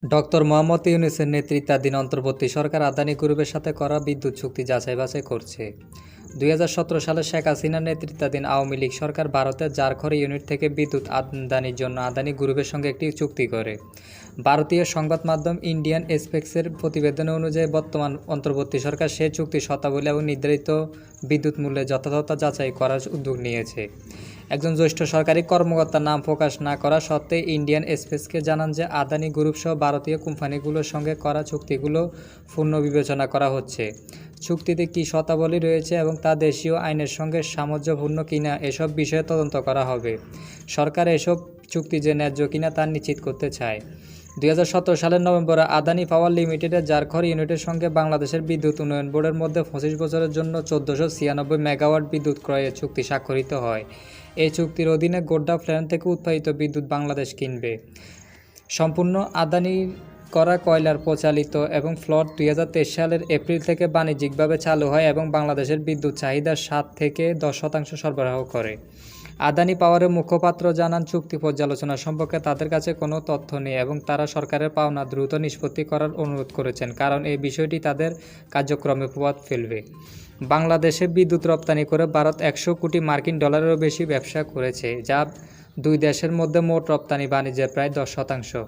Doctor Mohammad ইউনূসের নেতৃত্বাধীন অন্তর্বর্তী সরকার আদানি গ্রুপের সাথে করা বিদ্যুৎ চুক্তি যাচাই-বাছাই করছে। ২০১৭ সালে শেখ হাসিনার নেতৃত্বাধীন আওয়ামী লীগ সরকার ভারতের জারখড়ি ইউনিট থেকে বিদ্যুৎ আমদানির জন্য আদানি গ্রুপের সঙ্গে একটি চুক্তি করে। ভারতীয় সংবাদ মাধ্যম ইন্ডিয়ান এক্সপ্রেসের প্রতিবেদন অনুযায়ী বর্তমান অন্তর্বর্তী সরকার সে চুক্তির শর্তাবলী এবং নির্ধারিত বিদ্যুৎ মূল্যের যথাযথতা যাচাই করার উদ্যোগ নিয়েছে। একজন জ্যেষ্ঠ সরকারি কর্মকর্তার নাম প্রকাশ না করা সত্ত্বে ইন্ডিয়ান এক্সপ্রেসকে জানান যে আদানি গ্রুপসহ ভারতীয় কোম্পানিগুলোর সঙ্গে করা চুক্তিগুলো পুনর্বিবেচনা করা হচ্ছে। চুক্তিতে কী শর্তাবলী রয়েছে এবং তা দেশীয় আইনের সঙ্গে সামঞ্জস্যপূর্ণ কিনা এসব বিষয়ে তদন্ত করা হবে। সরকার এসব চুক্তি যে ন্যায্য কিনা তা নিশ্চিত করতে চায়। ২০১৭ সালের নভেম্বরে আদানি পাওয়ার লিমিটেডের জারখড়ি ইউনিটের সঙ্গে বাংলাদেশের বিদ্যুৎ উন্নয়ন বোর্ডের মধ্যে ২৫ বছরের জন্য ১৪৯৬ মেগাওয়াট বিদ্যুৎ ক্রয়ের চুক্তি স্বাক্ষরিত হয়। এই চুক্তির অধীনে গোড্ডা প্ল্যান্ট থেকে উৎপাদিত বিদ্যুৎ বাংলাদেশ কিনবে। সম্পূর্ণ আদানি করা কয়লার প্রচালিত এবং ফ্লট ২০২৩ সালের এপ্রিল থেকে বাণিজ্যিকভাবে চালু হয় এবং বাংলাদেশের বিদ্যুৎ চাহিদার ৭ থেকে ১০% সরবরাহ করে। আদানি পাওয়ারের মুখপাত্র জানান, চুক্তি পর্যালোচনা সম্পর্কে তাদের কাছে কোনো তথ্য নেই এবং তারা সরকারের পাওনা দ্রুত নিষ্পত্তি করার অনুরোধ করেছেন, কারণ এই বিষয়টি তাদের কার্যক্রমে প্রভাব ফেলবে। বাংলাদেশে বিদ্যুৎ রপ্তানি করে ভারত ১০০ কোটি মার্কিন ডলারেরও বেশি ব্যবসা করেছে, যা দুই দেশের মধ্যে মোট রপ্তানি বাণিজ্যের প্রায় ১০%।